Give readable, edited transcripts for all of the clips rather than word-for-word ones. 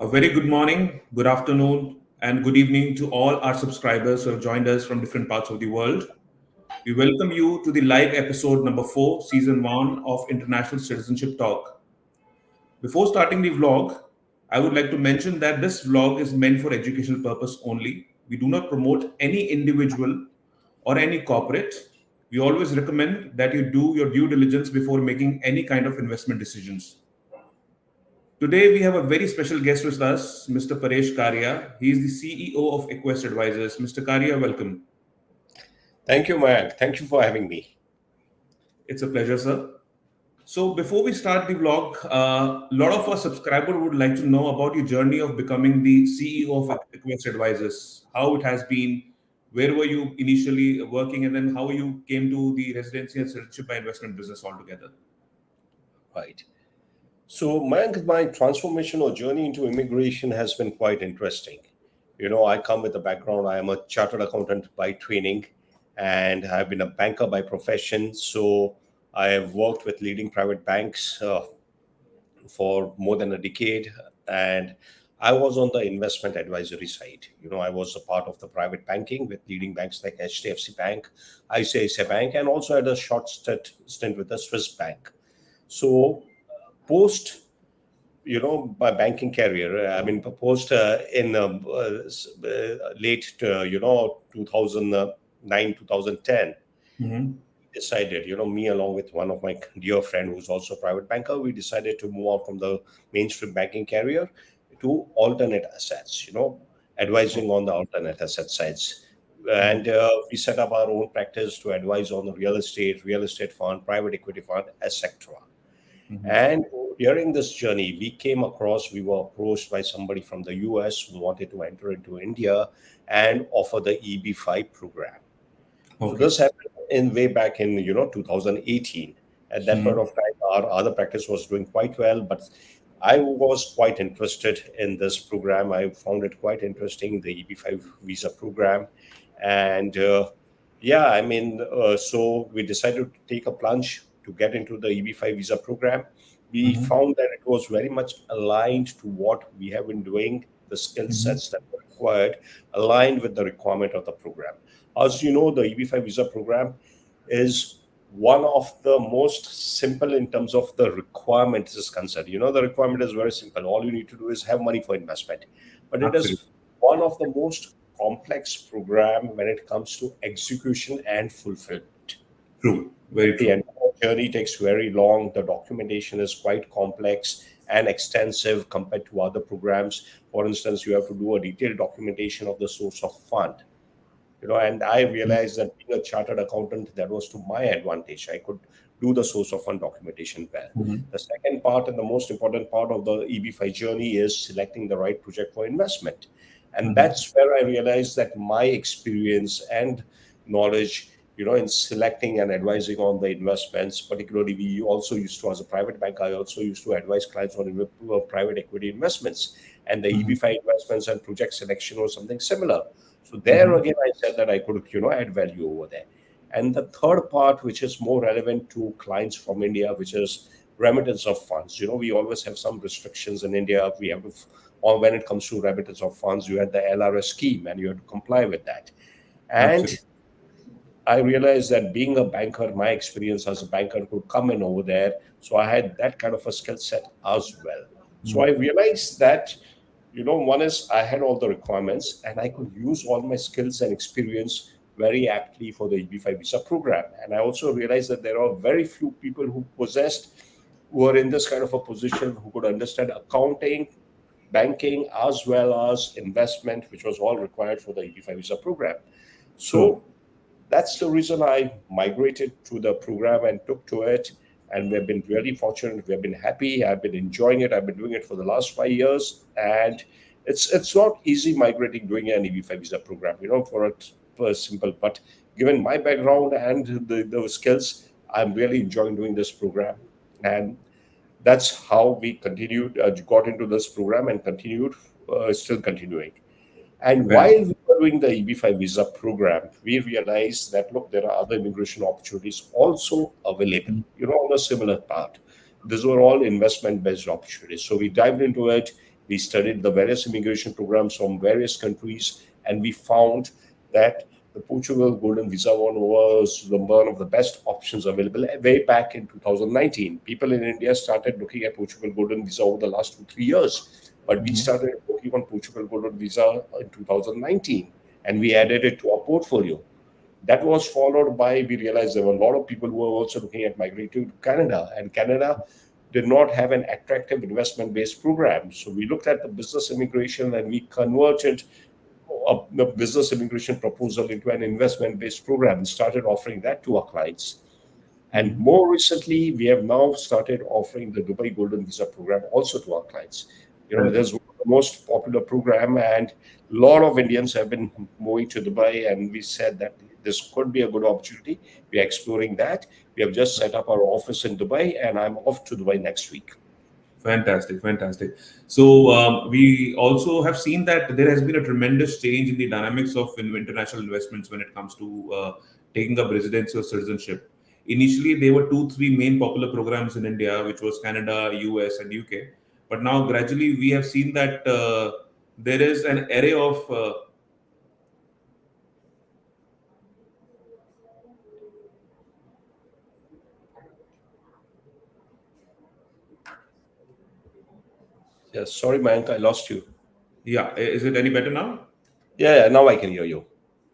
A very good morning, good afternoon, and good evening to all our subscribers who have joined us from different parts of the world. We welcome you to the live episode number 4, season 1 of International Citizenship Talk. Before starting the vlog, I would like to mention that this vlog is meant for educational purpose only. We do not promote any individual or any corporate. We always recommend that you do your due diligence before making any kind of investment decisions. Today, we have a very special guest with us, Mr. Paresh Karia. He is the CEO of Acquest Advisors. Mr. Karia, welcome. Thank you, Mayank. Thank you for having me. It's a pleasure, sir. So, before we start the vlog, a lot of our subscribers would like to know about your journey of becoming the CEO of Acquest Advisors, how it has been, where were you initially working, and then how you came to the residency and citizenship by investment business altogether. Right. So, Mayank, my transformation or journey into immigration has been quite interesting. I come with a background. I am a chartered accountant by training, and I've been a banker by profession. So, I have worked with leading private banks for more than a decade, and I was on the investment advisory side. I was a part of the private banking with leading banks like HDFC Bank, ICICI Bank, and also had a short stint with the Swiss Bank. So, post my banking career, I mean, post in late 2009 2010, Mhm. decided, me along with one of my dear friend who's also a private banker, we decided to move out from the mainstream banking career to alternate assets, advising on the alternate asset sides. Mhm. And we set up our own practice to advise on the real estate fund, private equity fund, etc. Mhm. And during this journey, we were approached by somebody from the US who wanted to enter into India and offer the EB5 program. So Okay. this happened in way back in 2018. At that point Mhm. of time, our other practice was doing quite well, but I was quite interested in this program. I found it quite interesting, the EB5 visa program, and yeah, I mean, so we decided to take a plunge to get into the EB5 visa program. We Mhm. found that it was very much aligned to what we have been doing, the skill Mhm. sets that were required, aligned with the requirement of the program. As you know, the EB5 visa program is one of the most simple in terms of the requirements is concerned. The requirement is very simple. All you need to do is have money for investment. But it Absolutely. is one of the most complex program when it comes to execution and fulfillment. True. Very The true. entire journey takes very long. The documentation is quite complex and extensive compared to other programs. For instance, you have to do a detailed documentation of the source of fund. And I realized that being a chartered accountant, that was to my advantage. I could do the source of fund documentation well. Mhm. The second part and the most important part of the EB5 journey is selecting the right project for investment. And Mhm. that's where I realized that my experience and knowledge, in selecting and advising on the investments, particularly we also used to, as a private bank, I also used to advise clients on private equity investments. And the Mhm. EB5 investments and project selection was something similar. So there Mhm. again, I said that I could, add value over there. And the third part, which is more relevant to clients from India, which is remittance of funds. We always have some restrictions in India. We have to, or when it comes to remittance of funds, you had the LRS scheme and you had to comply with that. And Absolutely. I realized that being a banker, my experience as a banker could come in over there. So I had that kind of a skill set as well. So I Mhm. realized that, one is I had all the requirements and I could use all my skills and experience very aptly for the EB5 visa program. And I also realized that there are very few people who are in this kind of a position who could understand accounting, banking, as well as investment, which was all required for the EB5 visa program. True. So that's the reason I migrated to the program and took to it. And we've been really fortunate. We've been happy. I've been enjoying it. I've been doing it for the last 5 years. And it's not easy migrating doing an EB5 visa program, for a simple. But given my background and the skills, I'm really enjoying doing this program. And that's how we continued, got into this program and continued, still continuing. And Well. while we were doing the EB5 visa program, we realized that, look, there are other immigration opportunities also available, on a similar part. These were all investment based opportunities. So we dived into it. We studied the various immigration programs from various countries, and we found that the Portugal Golden Visa one was one of the best options available way back in 2019. People in India started looking at Portugal Golden Visa over the last 2 3 years, but we Mhm. started working on Portugal Golden Visa in 2019, and we added it to our portfolio. That was followed by, we realized there were a lot of people who were also looking at migrating to Canada, and Canada did not have an attractive investment based program. So we looked at the business immigration and we converted the business immigration proposal into an investment based program and started offering that to our clients. And Mhm. more recently, we have now started offering the Dubai Golden Visa program also to our clients. There's Fantastic. one of the most popular program, and a lot of Indians have been moving to Dubai, and we said that this could be a good opportunity. We are exploring that. We have just set up our office in Dubai, and I'm off to Dubai next week. Fantastic, fantastic. So we also have seen that there has been a tremendous change in the dynamics of international investments when it comes to taking up residency or citizenship. Initially, there were two, three main popular programs in India, which was Canada, US, and UK. But now, gradually, we have seen that there is an array of Yes, sorry, Mayank, I lost you. yeah. Is it any better now? Yeah, now I can hear you.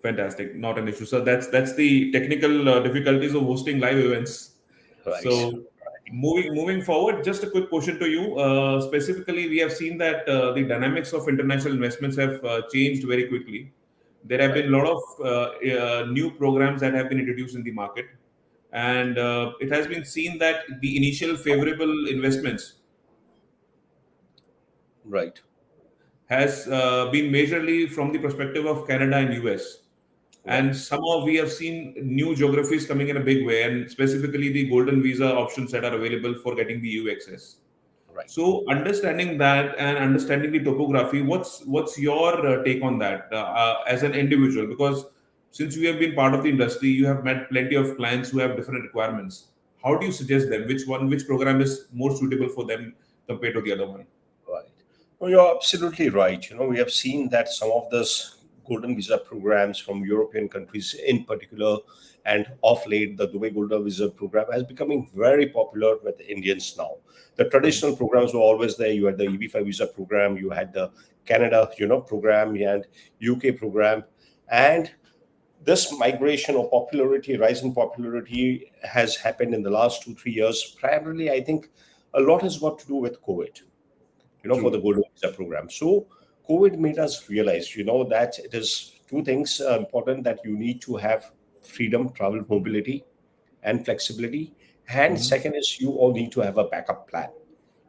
Fantastic, not an issue. So that's the technical difficulties of hosting live events. Right. So moving forward, just a quick question to you. Specifically, we have seen that the dynamics of international investments have changed very quickly. There have Right. been a lot of new programs that have been introduced in the market, and it has been seen that the initial favorable investments Right. has been majorly from the perspective of Canada and US. And Right. somehow we have seen new geographies coming in a big way, and specifically the golden visa options that are available for getting the EU access. Right. So understanding that and understanding the topography, what's your take on that as an individual? Because since you have been part of the industry, you have met plenty of clients who have different requirements. How do you suggest them? Which program is more suitable for them compared to the other one? Right. No, you're absolutely right. We have seen that some of those golden visa programs from European countries in particular, and of late, the Dubai Golden Visa program has becoming very popular with Indians now. The traditional programs were always there. You had the EB5 visa program, you had the Canada, program, and UK program, and this migration or popularity, rise in popularity has happened in the last 2 3 years. Primarily, I think a lot has got to do with COVID, for the True. Golden Visa program. So COVID made us realize, that it is two things important, that you need to have freedom, travel, mobility, and flexibility. And Mhm. second is you all need to have a backup plan.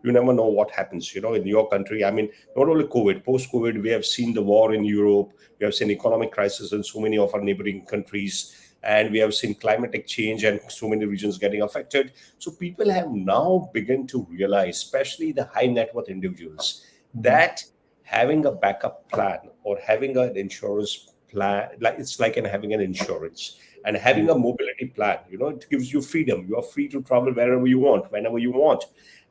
You never know what happens, in your country. I mean, not only COVID, post COVID, we have seen the war in Europe, we have seen economic crisis in so many of our neighboring countries, and we have seen climatic change and so many regions getting affected. So people have now begun to realize, especially the high net worth individuals, Mhm. that having a backup plan or having an insurance plan, like it's like having an insurance and having a True. mobility plan, it gives you freedom. You are free to travel wherever you want, whenever you want.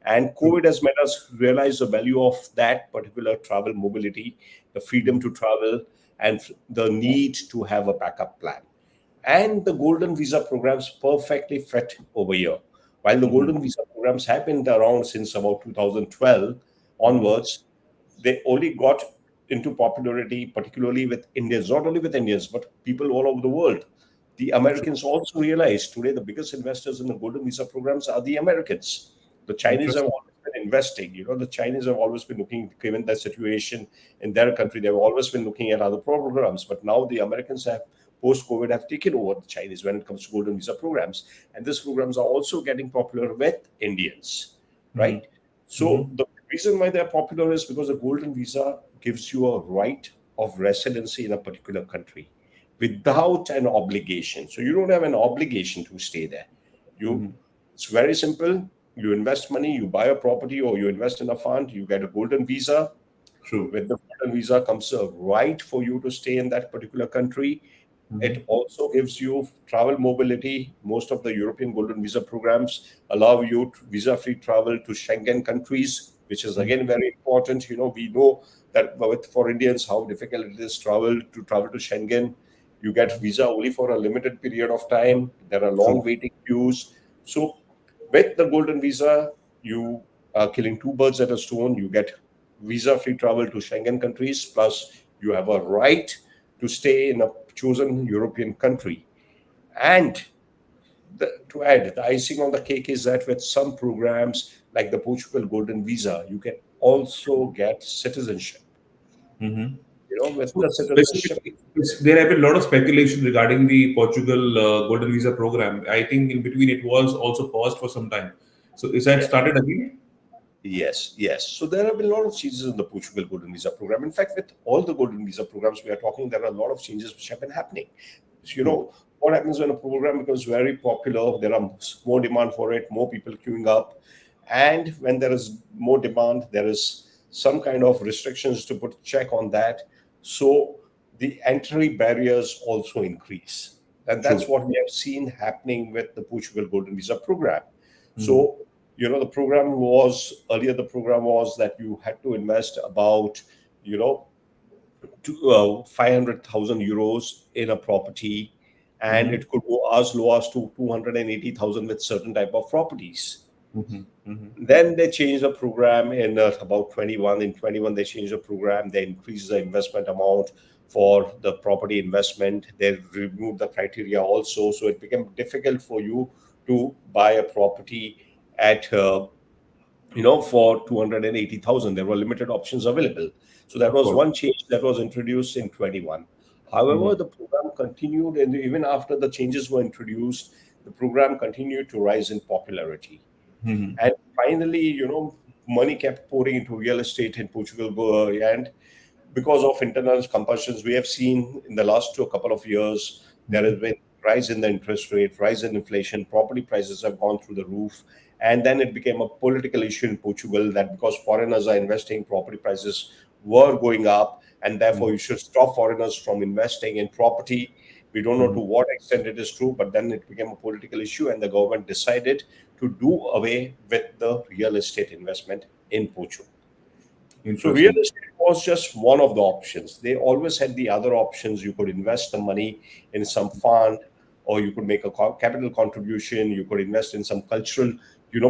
And True. COVID has made us realize the value of that particular travel mobility, the freedom Mhm. to travel, and the need to have a backup plan. And the golden visa programs perfectly fit over here. While the Mhm. golden visa programs have been around since about 2012 Mhm. onwards, they only got into popularity, particularly with Indians, not only with Indians, but people all over the world. The True. Americans also realize today the biggest investors in the golden visa programs are the Americans. The Chinese have Interesting. always been investing. The Chinese have always been looking, given the situation in their country, they've always been looking at other programs. But now the Americans have, post COVID, have taken over the Chinese when it comes to golden visa programs. And these programs are also getting popular with Indians, Mhm. right? So Mhm. the reason why they're popular is because the golden visa gives you a right of residency in a particular country without an obligation. So you don't have an obligation to stay there. You, Mhm. it's very simple. You invest money, you buy a property, or you invest in a fund, you get a golden visa. True. With the golden visa comes a right for you to stay in that particular country. Mhm. It also gives you travel mobility. Most of the European golden visa programs allow you visa free travel to Schengen countries. which is again very important. We know that for Indians how difficult it is travel to Schengen. You get visa only for a limited period of time. There are long True. waiting queues. So with the golden visa, you are killing two birds at a stone. You get visa-free travel to Schengen countries, plus you have a right to stay in a chosen European country. And to add, the icing on the cake is that with some programs like the Portugal Golden Visa, you can also get citizenship. Mhm. With So the citizenship, specifically, there have been a lot of speculation regarding the Portugal Golden Visa program. I think in between it was also paused for some time. So is that yeah, started again? yes, yes. So there have been a lot of changes in the Portugal Golden Visa program. In fact, with all the Golden Visa programs we are talking, there are a lot of changes which have been happening. So, True. what happens when a program becomes very popular? There are more demand for it, more people queuing up, and when there is more demand, there is some kind of restrictions to put check on that. So the entry barriers also increase, and that's True. what we have seen happening with the Portugal Golden Visa program. Mhm. So the program was earlier. The program was that you had to invest about you know 500,000 euros in a property, and Mhm. it could go as low as to 280,000 with certain type of properties. Mhm. Mhm. Then they changed the program in about 21. In 21, they changed the program. They increased the investment amount for the property investment. They removed the criteria also, so it became difficult for you to buy a property at for 280,000. There were limited options available. So that Of was course. one change that was introduced in 21. However, Mhm. the program continued, and even after the changes were introduced, the program continued to rise in popularity. Mhm. And finally, money kept pouring into real estate in Portugal. And because of internal compulsions, we have seen in the last couple of years, there has been rise in the interest rate, rise in inflation, property prices have gone through the roof. And then it became a political issue in Portugal that because foreigners are investing, property prices were going up, and therefore Mhm. you should stop foreigners from investing in property. We don't know Mhm. to what extent it is true, but then it became a political issue, and the government decided to do away with the real estate investment in Portugal. So real Interesting. estate was just one of the options. They always had the other options. You could invest the money in some fund, or you could make a capital contribution. You could invest in some cultural,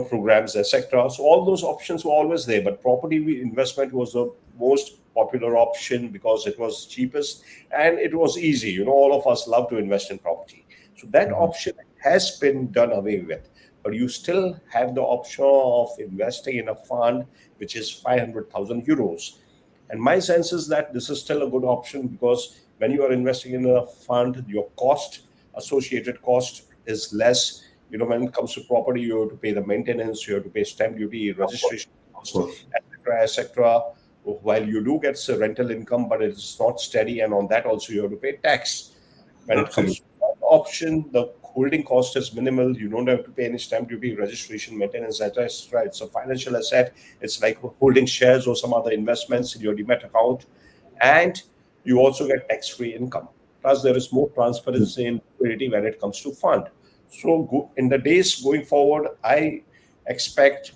programs, etc. So all those options were always there. But property investment was the most popular option because it was cheapest and it was easy. All of us love to invest in property. So that Mhm. option has been done away with. But you still have the option of investing in a fund which is 500,000 euros. And my sense is that this is still a good option because when you are investing in a fund, your associated cost is less. When it comes to property, you have to pay the maintenance, you have to pay stamp duty, Of course. registration Of cost, course. etc., etc. While you do get a rental income, but it's not steady, and on that also you have to pay tax. When it comes Absolutely. to that option, the holding cost is minimal. You don't have to pay any stamp duty, registration, maintenance, etc. It's a financial asset. It's like holding shares or some other investments in your demat account, and you also get tax-free income. Plus, there is more transparency and liquidity when it comes to fund. So, in the days going forward, I expect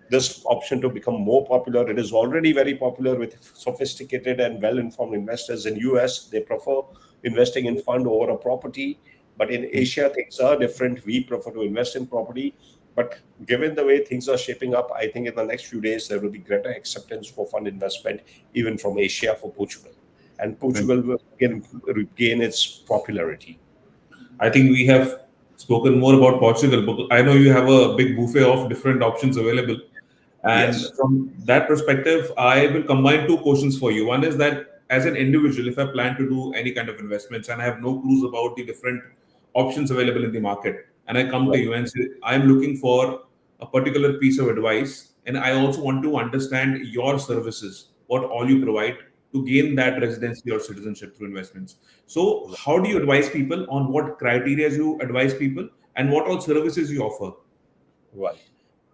this option to become more popular. It is already very popular with sophisticated and well-informed investors in US. They prefer investing in fund over a property. But in Asia, things are different. We prefer to invest in property. But given the way things are shaping up, I think in the next few days there will be greater acceptance for fund investment, even from Asia for Portugal. And Right. Portugal will again regain its popularity. I think we have spoken more about Portugal, but I know you have a big buffet of different options available. And Yes. from that perspective, I will combine two questions for you. One is that as an individual, if I plan to do any kind of investments and I have no clues about the different options available in the market, and I come to Right. you and say, I'm looking for a particular piece of advice, and I also want to understand your services, what all you provide to gain that residency or citizenship through investments. So, how do you advise people on what criteria you advise people and what all services you offer? Right.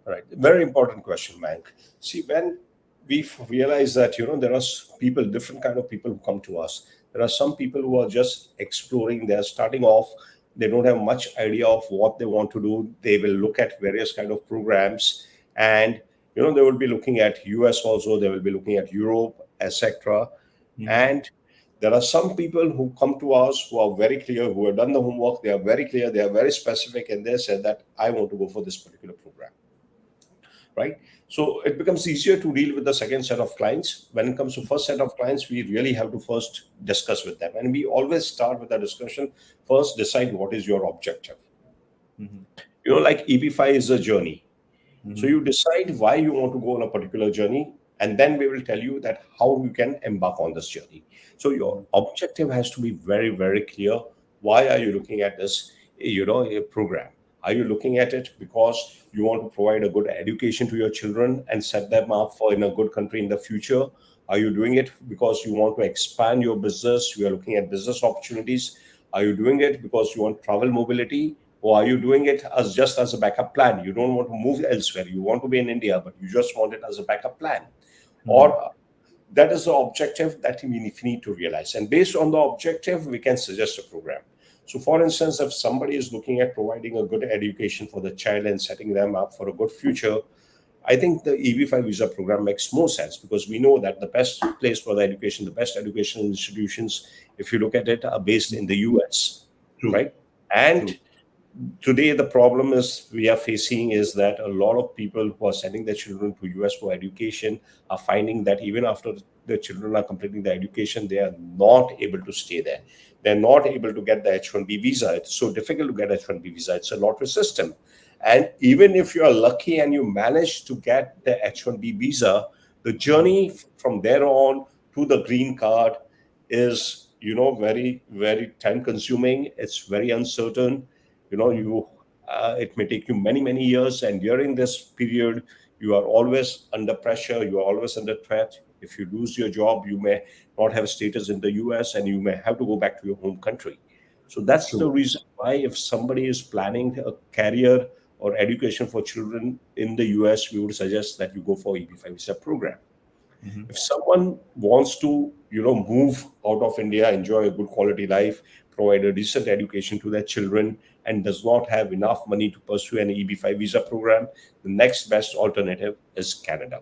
Right. Very important question, Mank. See, when we realize that, there are people, different kind of people who come to us. There are some people who are just exploring, they're starting off, they don't have much idea of what they want to do. They will look at various kind of programs, and, They will be looking at US also, they will be looking at Europe, etc. Mhm. And there are some people who come to us who are very clear, who have done the homework, they are very clear, they are very specific, and they said that I want to go for this particular program, right? So it becomes easier to deal with the second set of clients. When it comes to first set of clients, we really have to first discuss with them. And we always start with a discussion. First, decide what is your objective. Mhm. Like EB5 is a journey. So Mhm. you decide why you want to go on a particular journey, and then we will tell you that how you can embark on this journey. So your Mhm. objective has to be very, very clear. Why are you looking at this, a program? Are you looking at it because you want to provide a good education to your children and set them up for in a good country in the future? Are you doing it because you want to expand your business? You are looking at business opportunities. Are you doing it because you want travel mobility? Or are you doing it as just as a backup plan? You don't want to move elsewhere. You want to be in India, but you just want it as a backup plan. Mhm. Or that is the objective that we need to realize. And based on the objective, we can suggest a program. So, for instance, if somebody is looking at providing a good education for the child and setting them up for a good future, I think the EB5 visa program makes more sense because we know that the best place for the education, the best educational institutions, if you look at it, are based in the US, True. right? And True. today the problem is we are facing is that a lot of people who are sending their children to US for education are finding that even after the children are completing the education, they are not able to stay there. They're not able to get the H1B visa. It's so difficult to get H1B visa. It's a lottery system. And even if you are lucky and you manage to get the H1B visa, the journey from there on to the green card is, very, very time consuming. It's very uncertain. Mhm. You It may take you many, many years, and during this period you are always under pressure, you are always under threat. If you lose your job, you may not have status in the US and you may have to go back to your home country. So that's the True. reason why, if somebody is planning a career or education for children in the US, we would suggest that you go for EB5 visa program. Mhm. If someone wants to move out of India, enjoy a good quality life, provide a decent education to their children, and does not have enough money to pursue an EB5 visa program, the next best alternative is Canada.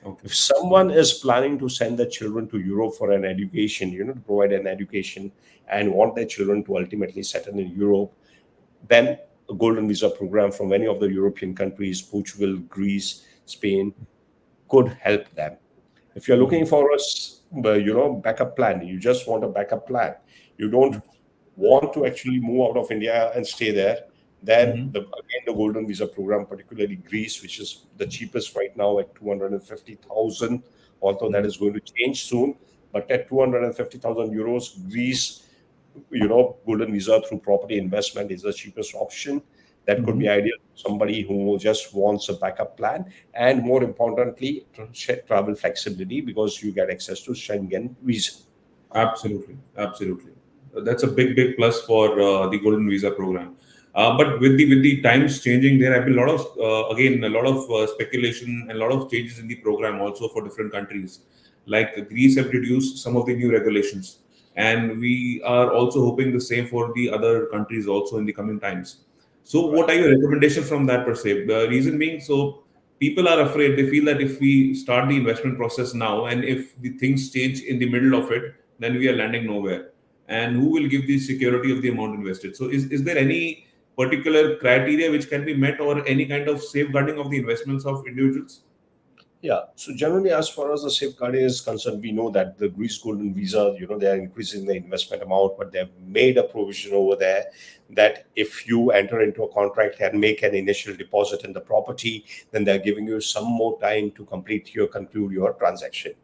Okay. If someone is planning to send their children to Europe for an education, to provide an education and want their children to ultimately settle in Europe, then a golden visa program from any of the European countries, Portugal, Greece, Spain, could help them. If you're looking Mhm. for backup plan, you just want a backup plan. You don't want to actually move out of India and stay there. Then Mhm. again, the golden visa program, particularly Greece, which is the cheapest right now at 250,000, although that Mhm. is going to change soon. But at 250,000 euros, Greece, golden visa through property investment is the cheapest option. That could be Mhm. ideal for somebody who just wants a backup plan, and more importantly, travel flexibility, because you get access to Schengen visa. Absolutely, absolutely. That's a big plus for the Golden Visa program. But with the times changing, there have been a lot of again a lot of speculation and a lot of changes in the program also for different countries. Like Greece have reduced some of the new regulations, and we are also hoping the same for the other countries also in the coming times. So, what Right. are your recommendations from that per se? The reason being, so people are afraid. They feel that if we start the investment process now, and if the things change in the middle of it, then we are landing nowhere. And who will give the security of the amount invested? So, is there any particular criteria which can be met, or any kind of safeguarding of the investments of individuals? Yeah. So generally, as far as the safeguarding is concerned, we know that the Greece Golden Visa, they are increasing the investment amount, but they've made a provision over there that if you enter into a contract and make an initial deposit in the property, then they're giving you some more time to conclude your transaction.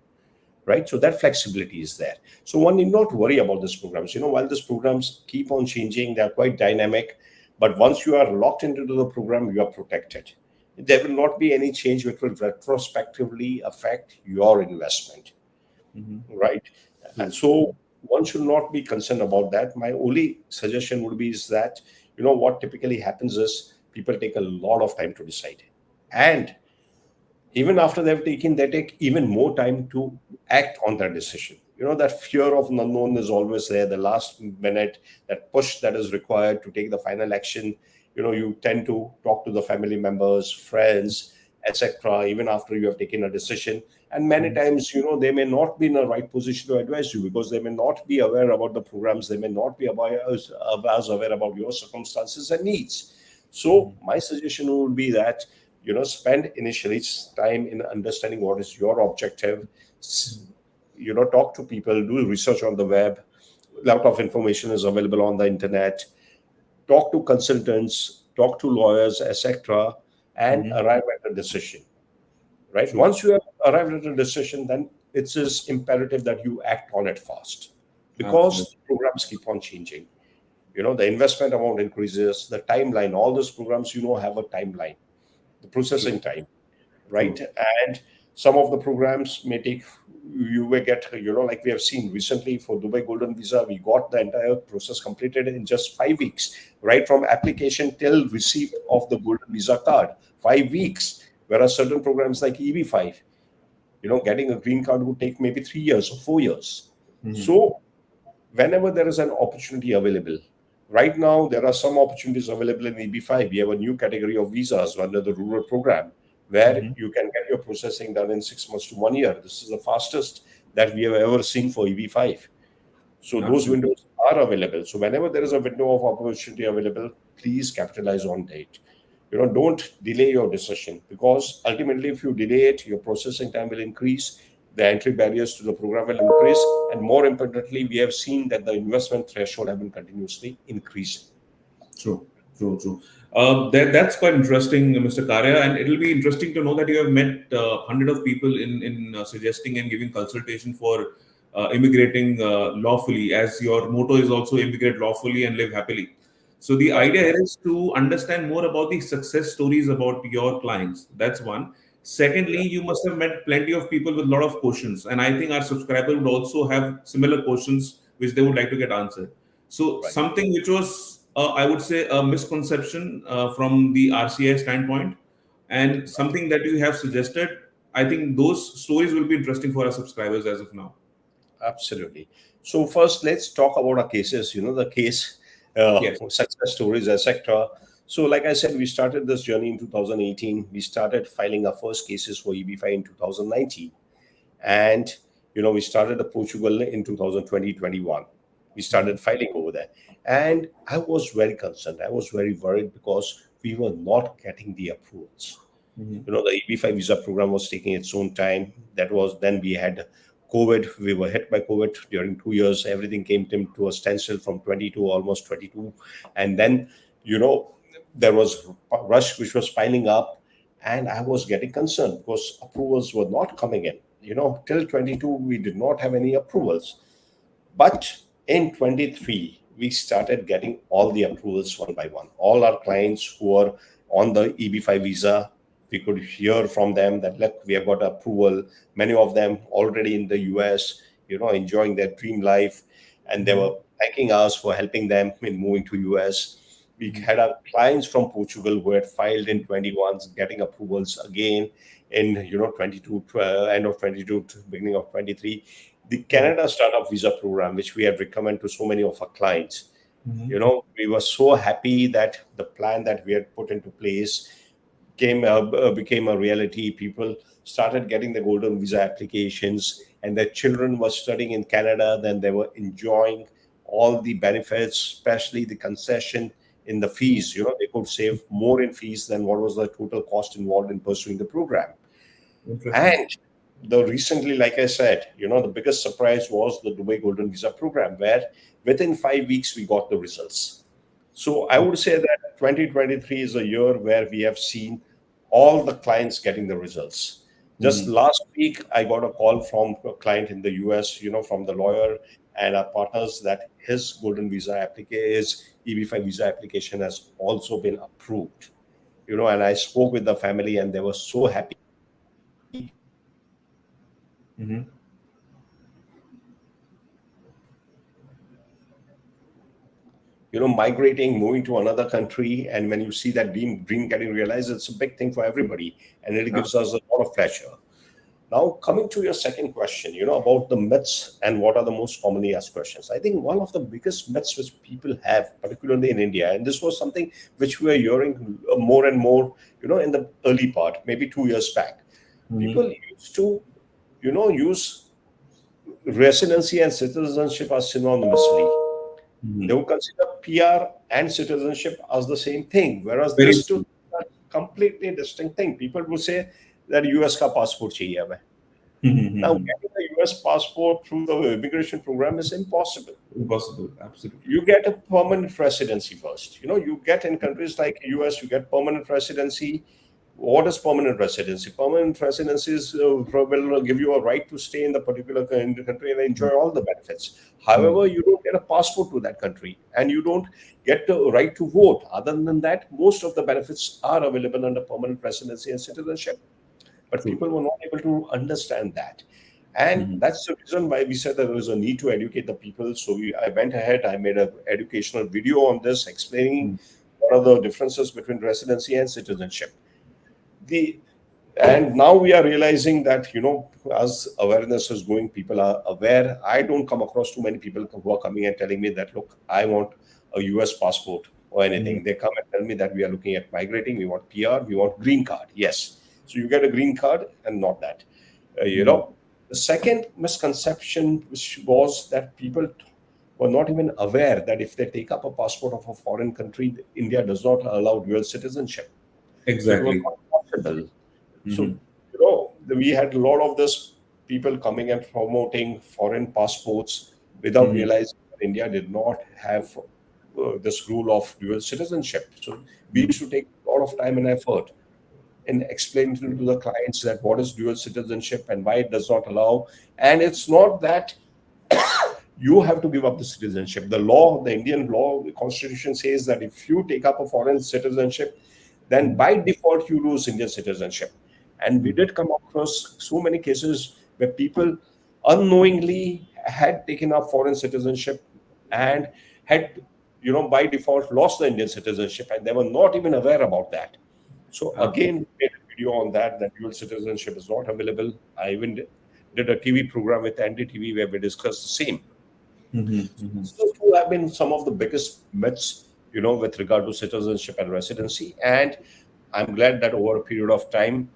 Right. So that flexibility is there. So one need not worry about these programs. While these programs keep on changing, they're quite dynamic. But once you are locked into the program, you are protected. There will not be any change which will retrospectively affect your investment. Mhm. Right. And True. so one should not be concerned about that. My only suggestion would be is that, what typically happens is people take a lot of time to decide. And even after they've taken, they take even more time to act on their decision. That fear of unknown is always there, the last minute, that push that is required to take the final action. You tend to talk to the family members, friends, etc., even after you have taken a decision. And many Mhm. times, they may not be in the right position to advise you because they may not be aware about the programs. They may not be as aware about your circumstances and needs. So Mhm. my suggestion would be that, spend initially time in understanding what is your objective. S- Talk to people, do research on the web. A lot of information is available on the internet. Talk to consultants, talk to lawyers, etc., and Mhm. arrive at a decision. Right? True. Once you have arrived at a decision, then it is imperative that you act on it fast, Absolutely. because programs keep on changing. The investment amount increases, the timeline. All those programs, have a timeline, the True. processing time, right? True. And some of the programs may take, you may get, like we have seen recently for Dubai Golden Visa, we got the entire process completed in just 5 weeks, right from application till receipt of the Golden Visa card. 5 weeks. Whereas certain programs like EB5, getting a green card would take maybe 3 years or 4 years. Mhm. So whenever there is an opportunity available, right now there are some opportunities available in EB5. We have a new category of visas under the rural program where Mhm. you can get your processing done in 6 months to 1 year. This is the fastest that we have ever seen for EB5. So those Absolutely. windows are available. So whenever there is a window of opportunity available, please capitalize on it. Don't delay your decision, because ultimately, if you delay it, your processing time will increase, the entry barriers to the program will increase, and more importantly, we have seen that the investment threshold have been continuously increasing. True, true, true. That's quite interesting, Mr. Karya, and it'll be interesting to know that you have met hundred of people in suggesting and giving consultation for immigrating lawfully, as your motto is also immigrate lawfully and live happily. So the Right. idea here is to understand more about the success stories about your clients. That's one. Secondly, Yeah. you must have met plenty of people with a lot of questions, and I think our subscriber would also have similar questions which they would like to get answered. So Right. something which was, I would say, a misconception from the RCI standpoint, and something that you have suggested. I think those stories will be interesting for our subscribers as of now. Absolutely. So first, let's talk about our cases. The case, Yes. success stories, etc. So, like I said, we started this journey in 2018. We started filing our first cases for EB5 in 2019, and we started a Portugal in 2020-21. We Mhm. started filing over there, and I was very concerned. I was very worried because we were not getting the approvals. Mhm. The EB5 visa program was taking its own time. That was then we had COVID. We were hit by COVID during 2 years. Everything came to a standstill from 22, almost 22. And then, you know, there was a rush which was piling up. And I was getting concerned because approvals were not coming in. Till 22, we did not have any approvals. But in 23, we started getting all the approvals one by one. All our clients who were on the EB5 visa, we could hear from them that, look, we have got approval. Many of them already in the US, enjoying their dream life. And they Mhm. were thanking us for helping them in moving to US. We Mhm. had our clients from Portugal who had filed in 21, getting approvals again in 22, end of 22 to beginning of 23. The Mhm. Canada Startup Visa Program, which we had recommended to so many of our clients, Mhm. we were so happy that the plan that we had put into place became a reality. People started getting the golden visa applications, and their children were studying in Canada. Then they were enjoying all the benefits, especially the concession in the fees. They could save more in fees than what was the total cost involved in pursuing the program. Interesting. And the recently, like I said, the biggest surprise was the Dubai Golden Visa program, where within 5 weeks we got the results. So I would say that 2023 is a year where we have seen all the clients getting the results. Just Mhm. last week, I got a call from a client in the US, from the lawyer and our partners, that his golden visa application, his EB5 visa application has also been approved. And I spoke with the family and they were so happy Mhm. migrating, moving to another country, and when you see that dream getting realized, it's a big thing for everybody, and it gives us a lot of pleasure. Now, coming to your second question, about the myths and what are the most commonly asked questions. I think one of the biggest myths which people have, particularly in India, and this was something which we were hearing more and more, in the early part, maybe 2 years back. Mhm. People used to, use residency and citizenship as synonymously. They Mhm. would consider PR and citizenship as the same thing, whereas Very this two true. are completely distinct thing. People would say that US ka passport chahiye hame. Now, Mhm. getting a US passport through the immigration program is impossible. Impossible. Absolutely. You get a permanent residency first. You get in countries like US, you get permanent residency. What is permanent residency? Permanent residency will give you a right to stay in the particular country and enjoy all the benefits. Mhm. However, you don't get a passport to that country and you don't get the right to vote. Other than that, most of the benefits are available under permanent residency and citizenship. But True. people were not able to understand that. And Mhm. that's the reason why we said there was a need to educate the people. So I went ahead, I made an educational video on this, explaining Mhm. what are the differences between residency and citizenship. The and now we are realizing that, as awareness is going, people are aware. I don't come across too many people who are coming and telling me that, look, I want a US passport or Mhm. anything. They come and tell me that we are looking at migrating, we want PR, we want green card. Yes. So you get a green card and not that. Mhm. The second misconception, which was that people were not even aware that if they take up a passport of a foreign country, India does not allow dual citizenship. So it was Exactly. not possible. So, Mhm. we had a lot of this people coming and promoting foreign passports without Mhm. realizing that India did not have this rule of dual citizenship. So we Mhm. used to take a lot of time and effort in explaining to the clients that what is dual citizenship and why it does not allow. And it's not that you have to give up the citizenship. The law, the Indian law, the constitution says that if you take up a foreign citizenship, then Mhm. by default you lose Indian citizenship. And we Mhm. did come across so many cases where people unknowingly had taken up foreign citizenship and had, by default lost the Indian citizenship, and they were not even aware about that. So again, we made a video on that, that dual citizenship is not available. I even did a TV program with Andy TV where we discussed the same. Mhm. Mhm. So two have been some of the biggest myths, with regard to citizenship and residency. And I'm glad that over a period of time,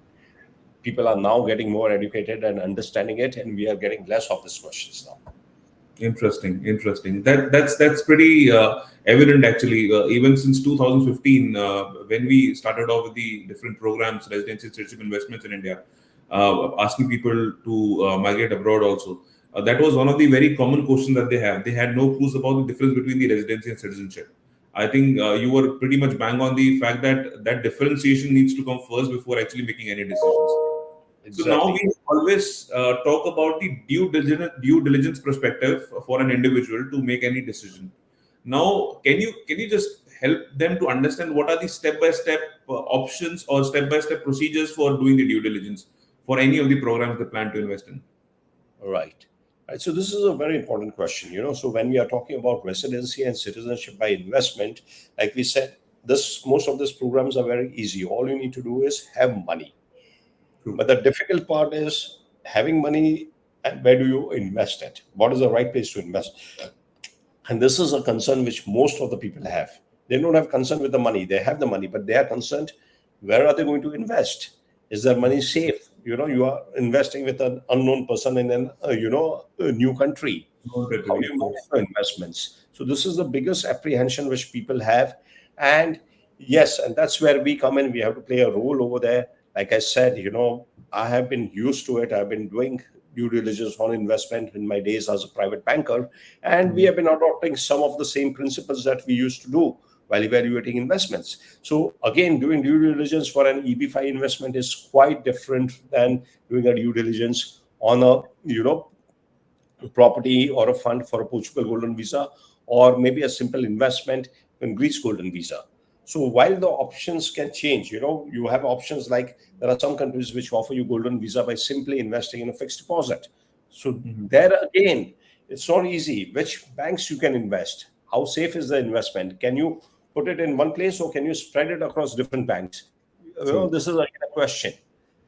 people are now getting more educated and understanding it, and we are getting less of these questions now. Interesting, interesting. That's pretty evident actually. Even since 2015, when we started off with the different programs, residency, citizenship, investments in India, asking people to migrate abroad also. That was one of the very common questions that they have. They had no clues about the difference between the residency and citizenship. I think you were pretty much bang on the fact that that differentiation needs to come first before actually making any decisions. So now Exactly. we always talk about the due diligence perspective for an individual to make any decision. Now, can you just help them to understand what are the step by step options or step by step procedures for doing the due diligence for any of the programs they plan to invest in? Right. Right. So this is a very important question. So when we are talking about residency and citizenship by investment, like we said, this most of these programs are very easy. All you need to do is have money. True. But the difficult part is having money and where do you invest it? What is the right place to invest? And this is a concern which most of the people have. They don't have concern with the money. They have the money, but they are concerned, where are they going to invest? Is their money safe? You are investing with an unknown person in a new country. Not How do agree, you of manage course. the investments? So this is the biggest apprehension which people have. And yes, and that's where we come in. We have to play a role over there. Like I said, I have been used to it. I've been doing due diligence on investment in my days as a private banker. And we Mhm. have been adopting some of the same principles that we used to do while evaluating investments. So again, doing due diligence for an EB5 investment is quite different than doing a due diligence on a, property or a fund for a Portugal Golden Visa, or maybe a simple investment in Greece Golden Visa. So while the options can change, you have options like there are some countries which offer you Golden Visa by simply investing in a fixed deposit. So Mhm. there again, it's not easy. Which banks you can invest? How safe is the investment? Can you put it in one place or can you spread it across different banks? True. This is again a question.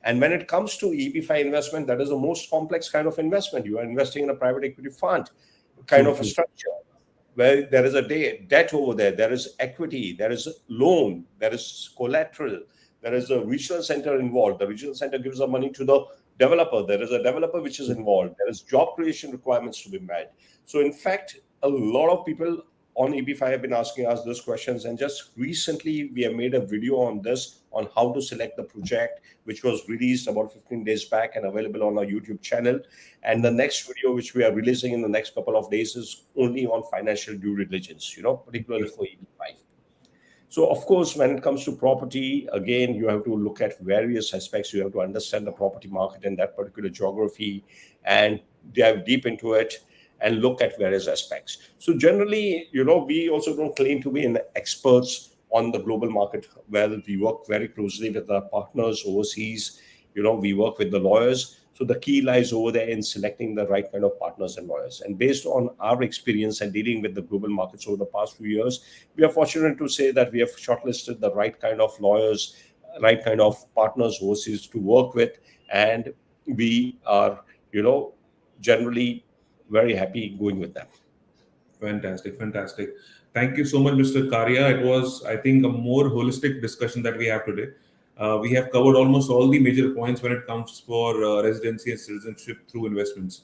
And when it comes to EB5 investment, that is the most complex kind of investment. You are investing in a private equity fund kind True, of a true. structure where there is a debt over there, there is equity, there is loan, there is collateral, there is a regional center involved. The regional center gives the money to the developer. There is a developer which is involved. There is job creation requirements to be met. So, in fact, a lot of people on EB5 have been asking us those questions. And just recently, we have made a video on this, on how to select the project, which was released about 15 days back and available on our YouTube channel. And the next video, which we are releasing in the next couple of days, is only on financial due diligence, particularly Yes. for EB5. So, of course, when it comes to property, again, you have to look at various aspects. You have to understand the property market in that particular geography and dive deep into it and look at various aspects. So, generally, we also don't claim to be experts on the global market. Well, we work very closely with our partners overseas. We work with the lawyers. So the key lies over there in selecting the right kind of partners and lawyers. And based on our experience and dealing with the global markets over the past few years, we are fortunate to say that we have shortlisted the right kind of lawyers, right kind of partners overseas to work with. And we are, generally very happy going with them. Fantastic, fantastic. Thank you so much, Mr. Karia. It was, I think, a more holistic discussion that we have today. We have covered almost all the major points when it comes for residency and citizenship through investments.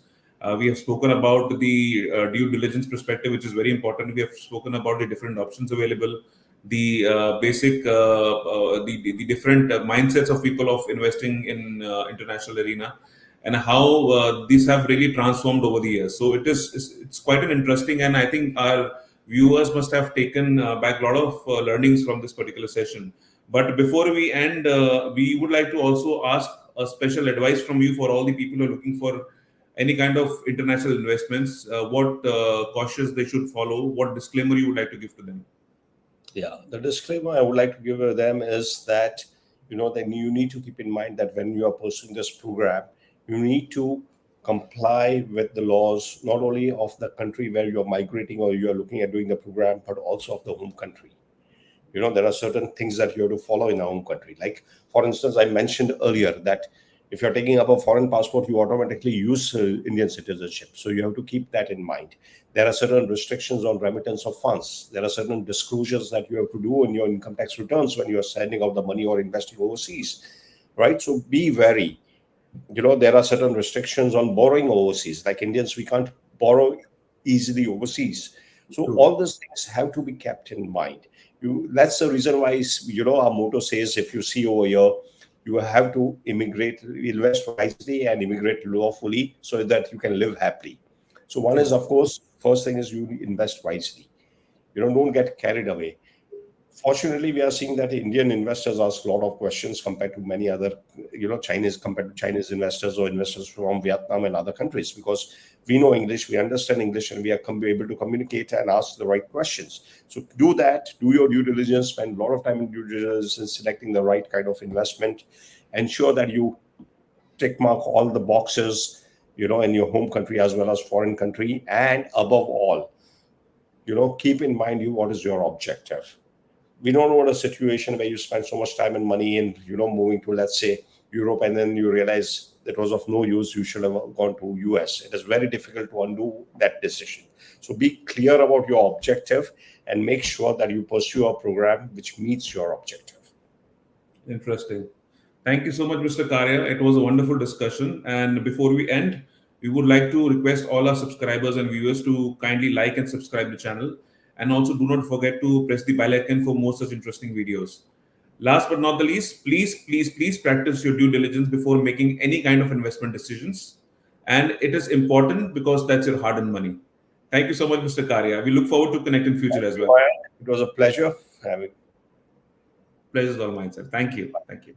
We have spoken about the due diligence perspective, which is very important. We have spoken about the different options available, the basic, the different mindsets of people of investing in international arena, and how these have really transformed over the years. So it's quite an interesting, and I think our viewers must have taken back a lot of learnings from this particular session. But before we end, we would like to also ask a special advice from you for all the people who are looking for any kind of international investments. What cautious they should follow? What disclaimer you would like to give to them? Yeah, the disclaimer I would like to give them is that, then you need to keep in mind that when you are pursuing this program, you need to comply with the laws, not only of the country where you're migrating or you're looking at doing the program, but also of the home country. There are certain things that you have to follow in our home country. Like, for instance, I mentioned earlier that if you're taking up a foreign passport, you automatically use Indian citizenship. So you have to keep that in mind. There are certain restrictions on remittance of funds. There are certain disclosures that you have to do in your income tax returns when you are sending out the money or investing overseas, right? So be wary. There are certain restrictions on borrowing overseas. Like Indians, we can't borrow easily overseas. So True. all these things have to be kept in mind. That's the reason why, our motto says, if you see over here, you have to immigrate, invest wisely and immigrate lawfully so that you can live happily. So one is, of course, first thing is you invest wisely. Don't get carried away. Fortunately, we are seeing that Indian investors ask a lot of questions compared to many other, compared to Chinese investors or investors from Vietnam and other countries, because we know English, we understand English, and we are able to communicate and ask the right questions. So do that, do your due diligence, spend a lot of time in due diligence in selecting the right kind of investment, ensure that you tick mark all the boxes, in your home country as well as foreign country, and above all, keep in mind what is your objective. We don't want a situation where you spend so much time and money in, moving to, let's say, Europe, and then you realize that was of no use. You should have gone to US. It is very difficult to undo that decision. So be clear about your objective and make sure that you pursue a program which meets your objective. Interesting. Thank you so much, Mr. Karia. It was a wonderful discussion. And before we end, we would like to request all our subscribers and viewers to kindly like and subscribe the channel. And also do not forget to press the bell icon for more such interesting videos. Last but not the least, please practice your due diligence before making any kind of investment decisions. And it is important because that's your hard-earned money. Thank you so much, Mr. Karia. We look forward to connect in future Thank as you, well. Ryan. It was a pleasure having. Pleasure is all mine, sir. Thank you. Thank you.